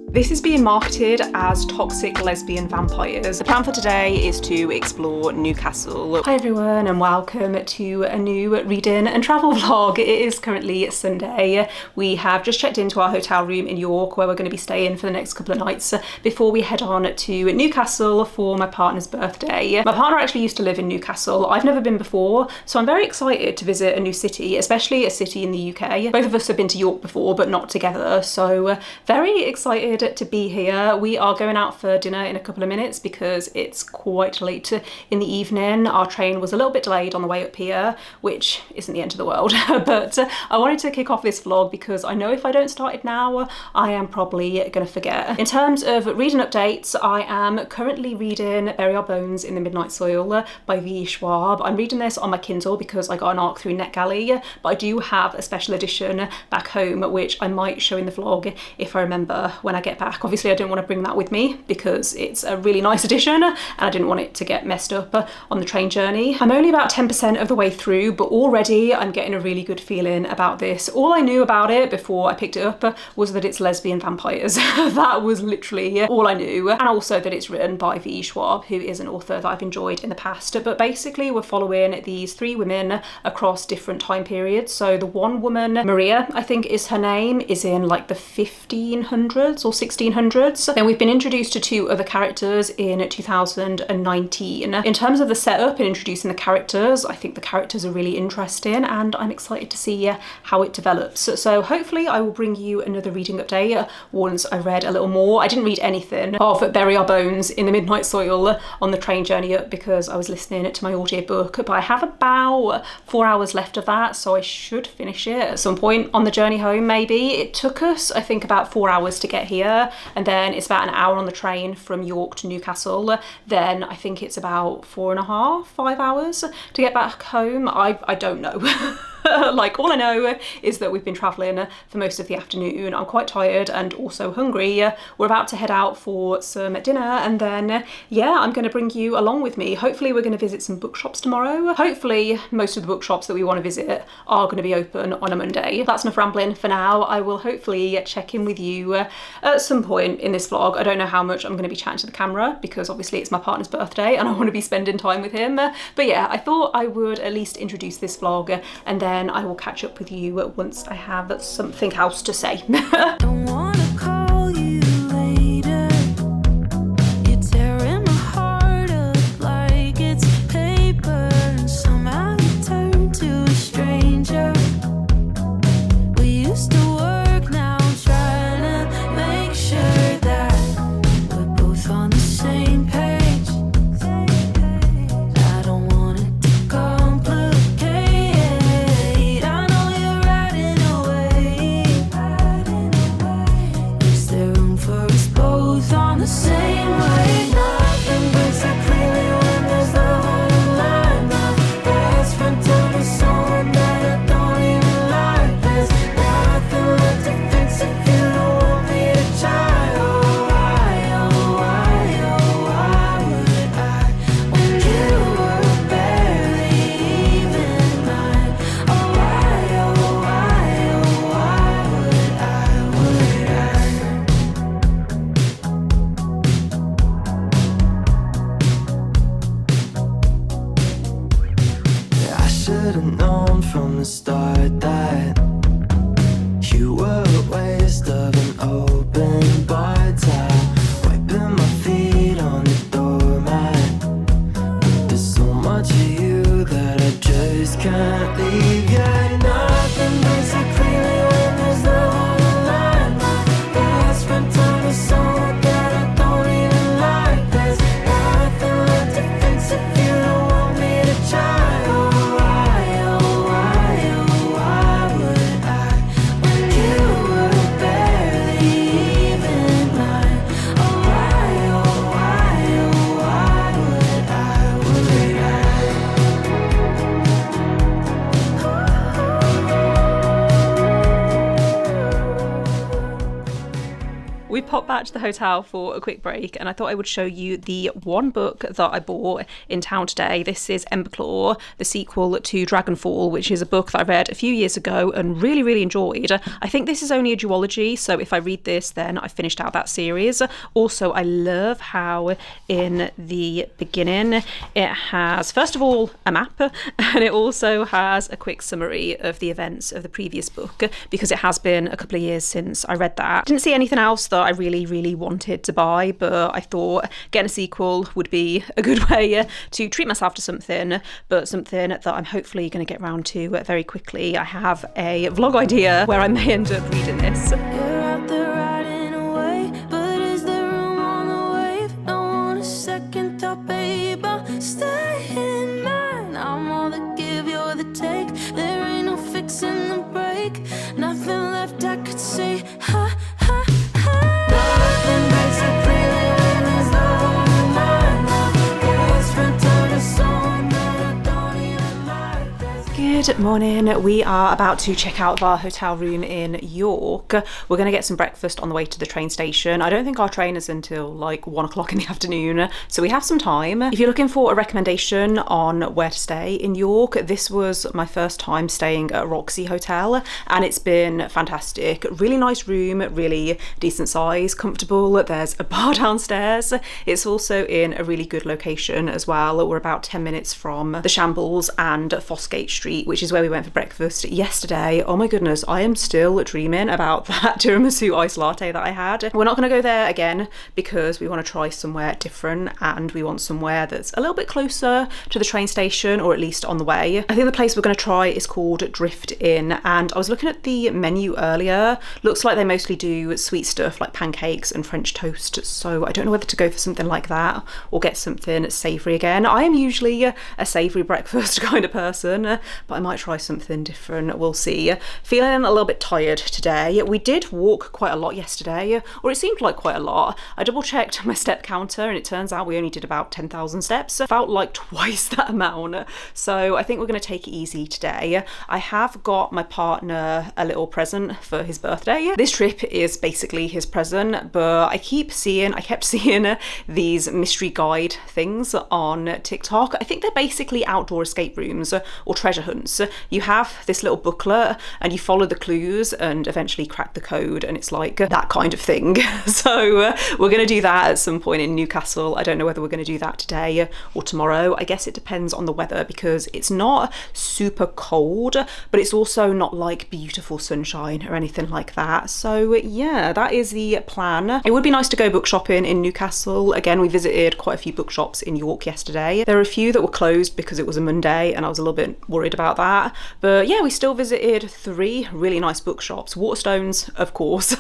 This is being marketed as toxic lesbian vampires. The plan for today is to explore Newcastle. Hi everyone and welcome to a new reading and travel vlog. It is currently Sunday. We have just checked into our hotel room in York where we're going to be staying for the next couple of nights before we head on to Newcastle for my partner's birthday. My partner actually used to live in Newcastle. I've never been before, so I'm very excited to visit a new city, especially a city in the UK. Both of us have been to York before, but not together, so very excited to be here. We are going out for dinner in a couple of minutes because it's quite late in the evening. Our train was a little bit delayed on the way up here, which isn't the end of the world, but I wanted to kick off this vlog because I know if I don't start it now, I am probably gonna forget. In terms of reading updates, I am currently reading Bury Our Bones in the Midnight Soil by V. Schwab. I'm reading this on my Kindle because I got an ARC through NetGalley, but I do have a special edition back home, which I might show in the vlog if I remember when I get back. Obviously I didn't want to bring that with me because it's a really nice edition and I didn't want it to get messed up on the train journey. I'm only about 10% of the way through, but already I'm getting a really good feeling about this. All I knew about it before I picked it up was that it's lesbian vampires. That was literally all I knew, and also that it's written by V. Schwab, who is an author that I've enjoyed in the past. But basically we're following these three women across different time periods. So the one woman, Maria I think is her name, is in like the 1500s or 1600s. Then we've been introduced to two other characters in 2019. In terms of the setup and introducing the characters, I think the characters are really interesting and I'm excited to see how it develops. So hopefully I will bring you another reading update once I read a little more. I didn't read anything of Bury Our Bones in the Midnight Soil on the train journey up because I was listening to my audiobook, but I have about 4 hours left of that, so I should finish it at some point on the journey home maybe. It took us, I think, about 4 hours to get here, and then it's about an hour on the train from York to Newcastle. Then I think it's about 4.5, 5 hours to get back home. I don't know. Like, all I know is that we've been travelling for most of the afternoon. I'm quite tired and also hungry. We're about to head out for some dinner and then, yeah, I'm going to bring you along with me. Hopefully we're going to visit some bookshops tomorrow. Hopefully most of the bookshops that we want to visit are going to be open on a Monday. That's enough rambling for now. I will hopefully check in with you at some point in this vlog. I don't know how much I'm going to be chatting to the camera because obviously it's my partner's birthday and I want to be spending time with him. But yeah, I thought I would at least introduce this vlog and then I will catch up with you once I have something else to say. Don't wanna call you later. You're tearing my heart up like it's paper, and somehow you turn to a stranger. We used to work, now I'm trying to make sure that we're both on the same page. I don't want it to complicate. We popped back to the hotel for a quick break and I thought I would show you the one book that I bought in town today. This is Emberclaw, the sequel to Dragonfall, which is a book that I read a few years ago and really enjoyed. I think this is only a duology, so if I read this then I finished out that series. Also, I love how in the beginning it has, first of all, a map, and it also has a quick summary of the events of the previous book, because it has been a couple of years since I read that. Didn't see anything else that I really wanted to buy, but I thought getting a sequel would be a good way to treat myself to something, but something that I'm hopefully going to get around to very quickly. I have a vlog idea where I may end up reading this. You're out there riding away, but is there room on the wave? No one a second thought, babe, I'll stay in mine. I'm all the give, you're the take. There ain't no fixing the break. Nothing left I could say. Ha. Good morning. We are about to check out of our hotel room in York. We're going to get some breakfast on the way to the train station. I don't think our train is until like 1 o'clock in the afternoon, so we have some time. If you're looking for a recommendation on where to stay in York, this was my first time staying at Roxy Hotel and it's been fantastic. Really nice room, really decent size, comfortable. There's a bar downstairs. It's also in a really good location as well. We're about 10 minutes from the Shambles and Fossgate Street, which is where we went for breakfast yesterday. Oh my goodness, I am still dreaming about that tiramisu iced latte that I had. We're not going to go there again because we want to try somewhere different and we want somewhere that's a little bit closer to the train station, or at least on the way. I think the place we're going to try is called Drift Inn, and I was looking at the menu earlier. Looks like they mostly do sweet stuff like pancakes and French toast, so I don't know whether to go for something like that or get something savoury again. I am usually a savoury breakfast kind of person, but I might try something different. We'll see. Feeling a little bit tired today. We did walk quite a lot yesterday, or it seemed like quite a lot. I double checked my step counter and it turns out we only did about 10,000 steps. Felt like twice that amount. So I think we're going to take it easy today. I have got my partner a little present for his birthday. This trip is basically his present, but I kept seeing these mystery guide things on TikTok. I think they're basically outdoor escape rooms or treasure hunts. You have this little booklet and you follow the clues and eventually crack the code, and it's like that kind of thing. So we're going to do that at some point in Newcastle. I don't know whether we're going to do that today or tomorrow. I guess it depends on the weather because it's not super cold, but it's also not like beautiful sunshine or anything like that. So yeah, that is the plan. It would be nice to go book shopping in Newcastle. Again, we visited quite a few bookshops in York yesterday. There were a few that were closed because it was a Monday and I was a little bit worried about that, but yeah, we still visited 3 really nice bookshops. Waterstones, of course,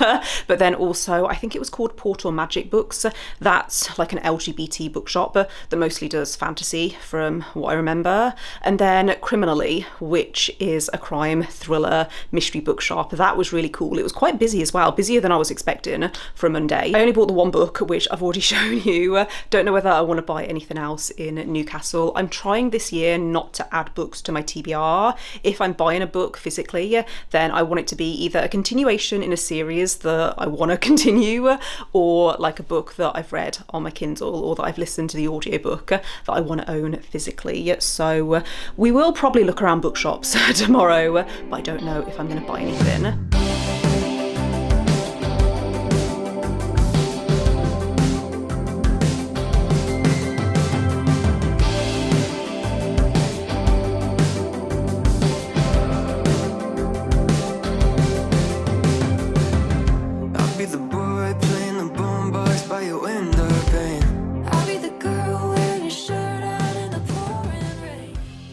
but then also I think it was called Portal Magic Books. That's like an LGBT bookshop that mostly does fantasy from what I remember. And then Criminally, which is a crime thriller mystery bookshop. That was really cool. It was quite busy as well, busier than I was expecting for a Monday. I only bought the one book, which I've already shown you. Don't know whether I want to buy anything else in Newcastle. I'm trying this year not to add books to my TBR. If I'm buying a book physically, then I want it to be either a continuation in a series that I want to continue, or like a book that I've read on my Kindle or that I've listened to the audiobook that I want to own physically. So we will probably look around bookshops tomorrow, but I don't know if I'm going to buy anything.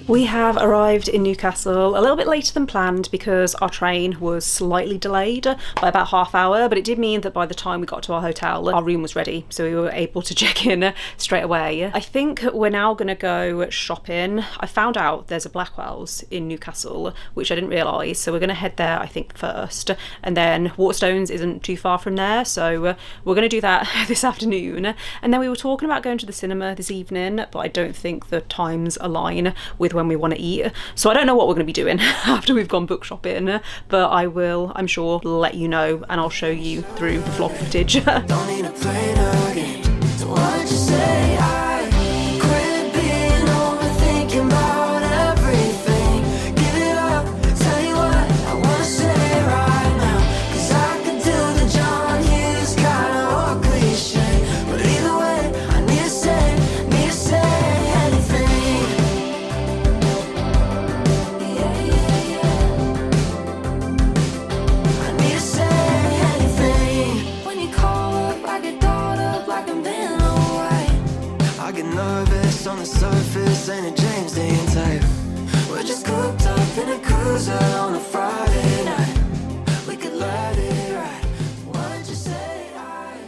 We have arrived in Newcastle a little bit later than planned because our train was slightly delayed by about half hour, but it did mean that by the time we got to our hotel, our room was ready, so we were able to check in straight away. I think we're now going to go shopping. I found out there's a Blackwell's in Newcastle, which I didn't realise, so we're going to head there, I think, first, and then Waterstones isn't too far from there, so we're going to do that this afternoon. And then we were talking about going to the cinema this evening, but I don't think the times align with when when we want to eat. So I don't know what we're going to be doing after we've gone book shopping, but I will, I'm sure, let you know, and I'll show you through the vlog footage. Don't need to play again. So why'd you say I quit being overthinking about everything? Give it up, tell you what I wanna say right now. 'Cause I could do the John Hughes kind of cliche, but either way, I need to say anything. Yeah, yeah, yeah. I need to say anything. When you call up, I get dolled up like I'm been away. I get nervous on the surface, ain't it James Dean type? We're just cooped up in a cruiser on a Friday night. We could let it ride. Why'd you say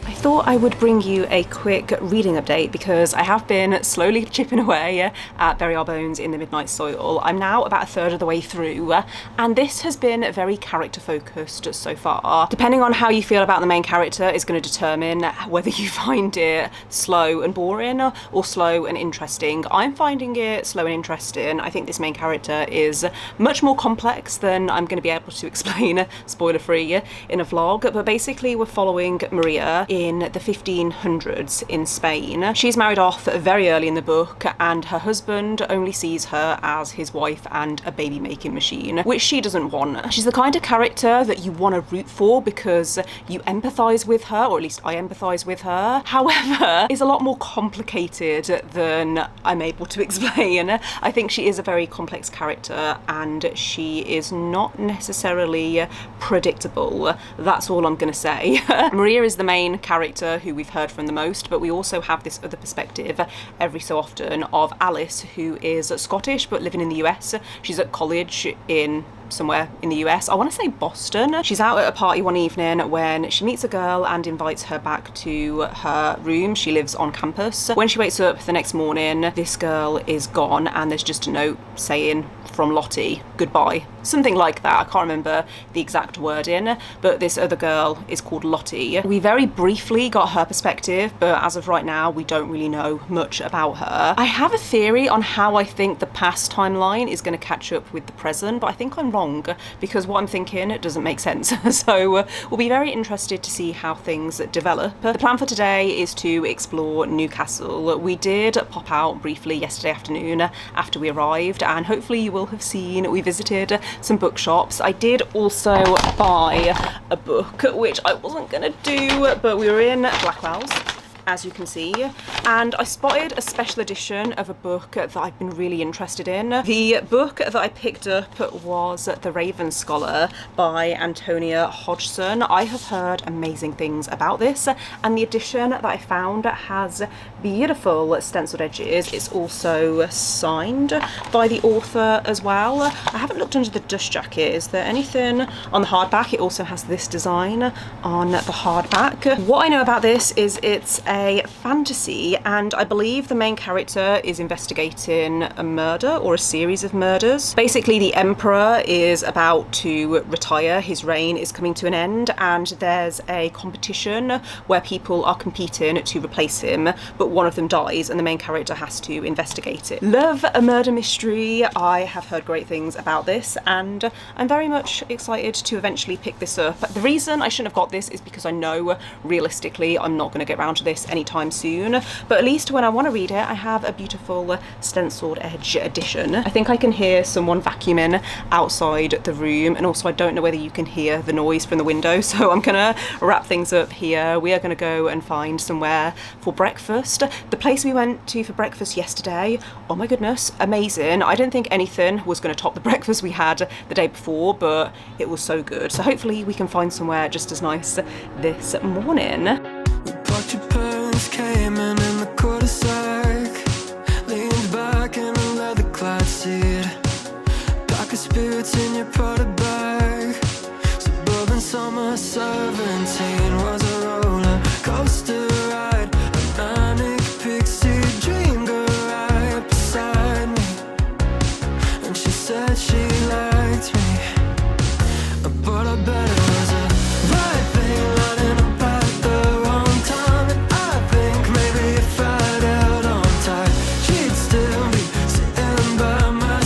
I thought I would bring you a quick reading update because I have been slowly chipping away at Bury Our Bones in the Midnight Soil. I'm now about a third of the way through, and this has been very character focused so far. Depending on how you feel about the main character is going to determine whether you find it slow and boring or slow and interesting. I'm finding it slow and interesting. I think this main character is much more complex than I'm going to be able to explain, spoiler free, in a vlog, but basically we're following Maria in the 1500s in Spain. She's married off very early in the book, and her husband only sees her as his wife and a baby making machine, which she doesn't want. She's the kind of character that you want to root for because you empathise with her, or at least I empathise with her. However, is a lot more complicated than I'm able to explain. I think she is a very complex character and she is not necessarily predictable. That's all I'm going to say. Maria is the main character who we've heard from the most, but we also have this other perspective every so often of Alice, who is Scottish but living in the US. She's at college in somewhere in the US. I want to say Boston. She's out at a party one evening when she meets a girl and invites her back to her room. She lives on campus. When she wakes up the next morning, this girl is gone and there's just a note saying, "From Lottie, goodbye." Something like that. I can't remember the exact wording, but this other girl is called Lottie. We very briefly got her perspective, but as of right now, we don't really know much about her. I have a theory on how I think the past timeline is going to catch up with the present, but I think I'm wrong because what I'm thinking doesn't make sense. So we'll be very interested to see how things develop. The plan for today is to explore Newcastle. We did pop out briefly yesterday afternoon after we arrived, and hopefully you will have seen we visited some bookshops. I did also buy a book, which I wasn't gonna do, but we were in Blackwell's, as you can see, and I spotted a special edition of a book that I've been really interested in. The book that I picked up was The Raven Scholar by Antonia Hodgson. I have heard amazing things about this, and the edition that I found has beautiful stenciled edges. It's also signed by the author as well. I haven't looked under the dust jacket. Is there anything on the hardback? It also has this design on the hardback. What I know about this is it's a fantasy, and I believe the main character is investigating a murder or a series of murders. Basically, the emperor is about to retire. His reign is coming to an end, and there's a competition where people are competing to replace him, but one of them dies and the main character has to investigate it. Love a murder mystery. I have heard great things about this and I'm very much excited to eventually pick this up. The reason I shouldn't have got this is because I know realistically I'm not going to get around to this anytime soon, but at least when I want to read it I have a beautiful stenciled edge edition. I think I can hear someone vacuuming outside the room, and also I don't know whether you can hear the noise from the window, so I'm gonna wrap things up here. We are gonna go and find somewhere for breakfast. The place we went to for breakfast yesterday, oh my goodness, amazing. I didn't think anything was going to top the breakfast we had the day before, but it was so good. So hopefully we can find somewhere just as nice this morning. But your parents came in the cul-de-sac, leaned back in a leather-clad seat, pack of spirits in your party bag. Suburban summer 17 was a roller coaster ride, a manic pixie dream girl right beside me, and she said she liked me, but I bet it was a right thing lining up at the wrong time. And I think maybe if I'd held on tight, she'd still be sitting by my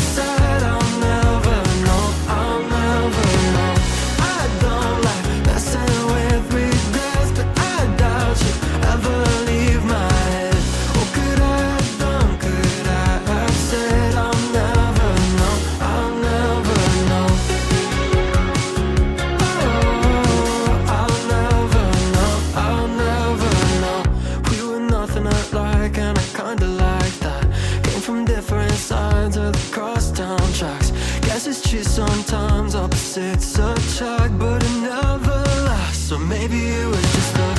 you were just the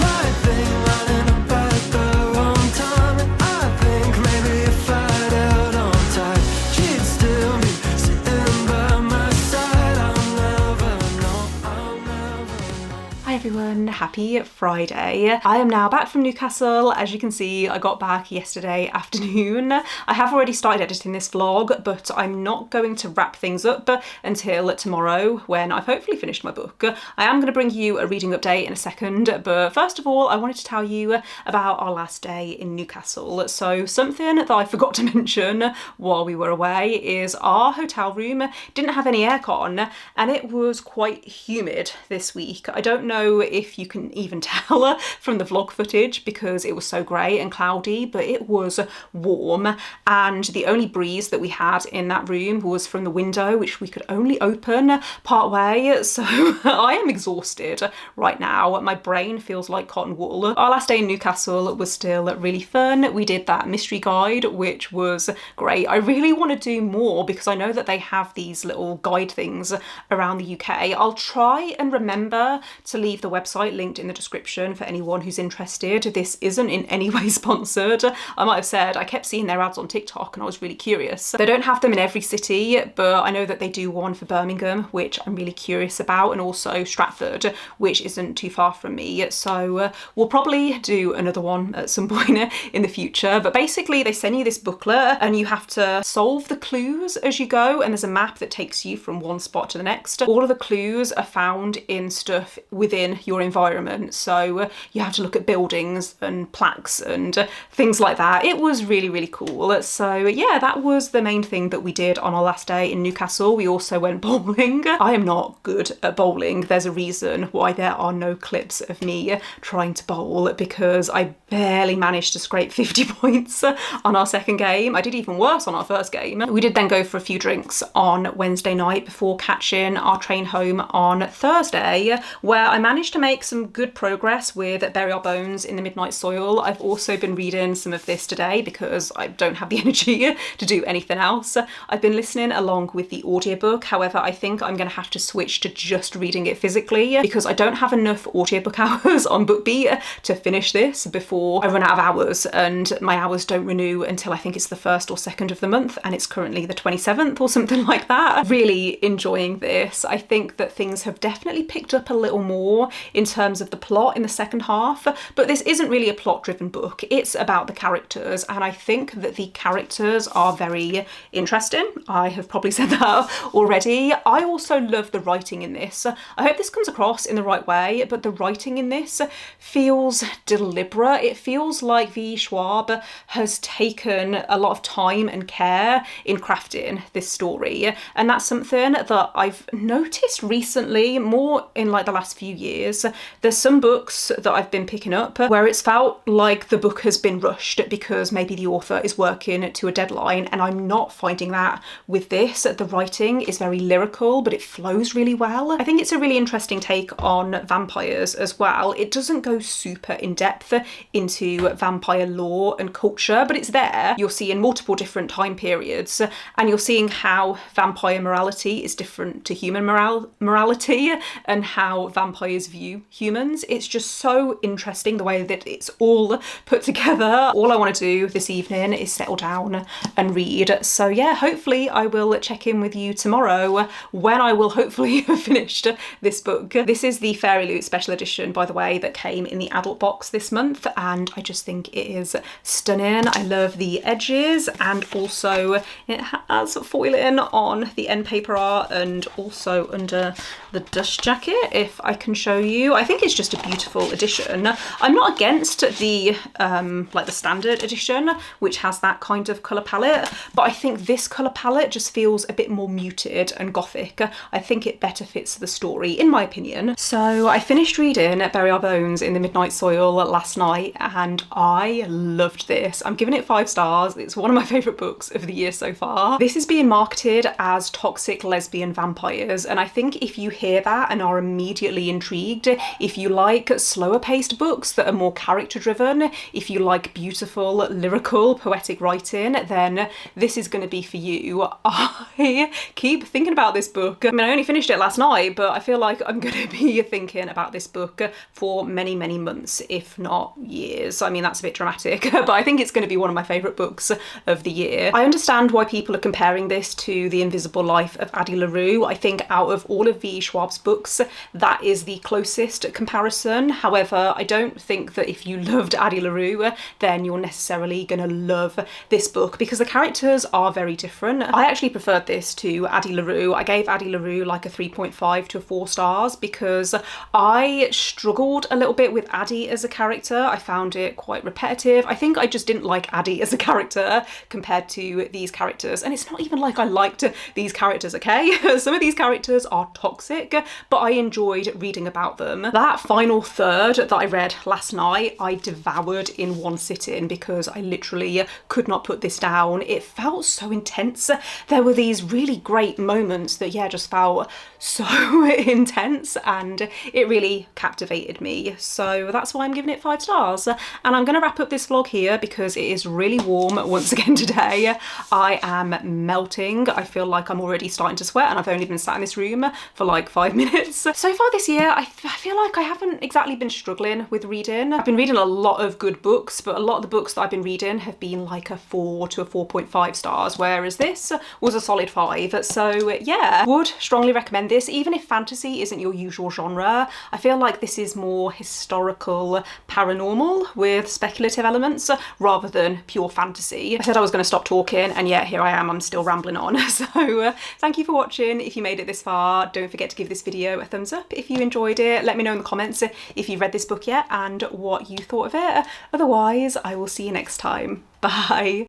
right thing, lining up at the wrong time. And I think maybe if I'd held on tight, she'd still be sitting by my side. I'll never know, I'll never know. Hi everyone, happy Friday. I am now back from Newcastle. As you can see, I got back yesterday afternoon. I have already started editing this vlog, but I'm not going to wrap things up until tomorrow when I've hopefully finished my book. I am going to bring you a reading update in a second, but first of all, I wanted to tell you about our last day in Newcastle. So something that I forgot to mention while we were away is our hotel room didn't have any aircon and it was quite humid this week. I don't know if you can even tell from the vlog footage because it was so grey and cloudy, but it was warm, and the only breeze that we had in that room was from the window, which we could only open part way. So I am exhausted right now. My brain feels like cotton wool. Our last day in Newcastle was still really fun. We did that mystery guide, which was great. I really want to do more because I know that they have these little guide things around the UK. I'll try and remember to leave the website linked in the description for anyone who's interested. This isn't in any way sponsored. I might have said I kept seeing their ads on TikTok and I was really curious. They don't have them in every city, but I know that they do one for Birmingham, which I'm really curious about, and also Stratford, which isn't too far from me. So we'll probably do another one at some point in the future. But basically they send you this booklet and you have to solve the clues as you go, and there's a map that takes you from one spot to the next. All of the clues are found in stuff within your environment, so you have to look at buildings and plaques and things like that. It was really, really cool. So yeah, that was the main thing that we did on our last day in Newcastle. We also went bowling. I am not good at bowling. There's a reason why there are no clips of me trying to bowl, because I barely managed to scrape 50 points on our second game. I did even worse on our first game. We did then go for a few drinks on Wednesday night before catching our train home on Thursday, where I managed to make some good progress with Bury Our Bones in the Midnight Soil. I've also been reading some of this today because I don't have the energy to do anything else. I've been listening along with the audiobook. However, I think I'm going to have to switch to just reading it physically because I don't have enough audiobook hours on BookBeat to finish this before I run out of hours, and my hours don't renew until I think it's the 1st or 2nd of the month, and it's currently the 27th or something like that. Really enjoying this. I think that things have definitely picked up a little more in terms of the plot in the second half, but this isn't really a plot-driven book. It's about the characters, and I think that the characters are very interesting. I have probably said that already. I also love the writing in this. I hope this comes across in the right way, but the writing in this feels deliberate. It feels like V. Schwab has taken a lot of time and care in crafting this story, and that's something that I've noticed recently, more in like the last few years. There's some books that I've been picking up where it's felt like the book has been rushed because maybe the author is working to a deadline, and I'm not finding that with this. The writing is very lyrical, but it flows really well. I think it's a really interesting take on vampires as well. It doesn't go super in depth into vampire lore and culture, but it's there. You're seeing multiple different time periods, and you're seeing how vampire morality is different to human morality and how vampires view humans. It's just so interesting the way that it's all put together. All I want to do this evening is settle down and read. So yeah, hopefully I will check in with you tomorrow when I will hopefully have finished this book. This is the Fairy Loot special edition, by the way, that came in the adult box this month, and I just think it is stunning. I love the edges, and also it has foiling on the end paper art and also under the dust jacket, if I can show you. I think it's just a beautiful edition. I'm not against the like the standard edition, which has that kind of colour palette, but I think this colour palette just feels a bit more muted and gothic. I think it better fits the story, in my opinion. So I finished reading Bury Our Bones in the Midnight Soil last night, and I loved this. I'm giving it 5 stars. It's one of my favourite books of the year so far. This is being marketed as toxic lesbian vampires, and I think if you hit hear that and are immediately intrigued, if you like slower paced books that are more character driven, if you like beautiful, lyrical, poetic writing, then this is going to be for you. I keep thinking about this book. I mean, I only finished it last night, but I feel like I'm going to be thinking about this book for many, many months, if not years. I mean, that's a bit dramatic, but I think it's going to be one of my favourite books of the year. I understand why people are comparing this to The Invisible Life of Addie LaRue. I think out of all of V. Schwab's books, that is the closest comparison. However, I don't think that if you loved Addie LaRue, then you're necessarily going to love this book, because the characters are very different. I actually preferred this to Addie LaRue. I gave Addie LaRue like a 3.5 to 4 stars because I struggled a little bit with Addie as a character. I found it quite repetitive. I think I just didn't like Addie as a character compared to these characters. And it's not even like I liked these characters, okay? Some of these characters are toxic, but I enjoyed reading about them. That final third that I read last night, I devoured in one sitting because I literally could not put this down. It felt so intense. There were these really great moments that, yeah, just felt so intense, and it really captivated me. So that's why I'm giving it 5 stars. And I'm going to wrap up this vlog here because it is really warm once again today. I am melting. I feel like I'm already starting to sweat, and I've only been sat in this room for like 5 minutes. So far this year, I feel like I haven't exactly been struggling with reading. I've been reading a lot of good books, but a lot of the books that I've been reading have been like a 4 to a 4.5 stars, whereas this was a solid 5. So yeah, would strongly recommend this, even if fantasy isn't your usual genre. I feel like this is more historical, paranormal with speculative elements rather than pure fantasy. I said I was going to stop talking, and yet here I am, I'm still rambling on. So thank you for watching. If you made it this far, don't forget to give this video a thumbs up if you enjoyed it. Let me know in the comments if you've read this book yet and what you thought of it. Otherwise, I will see you next time. Bye.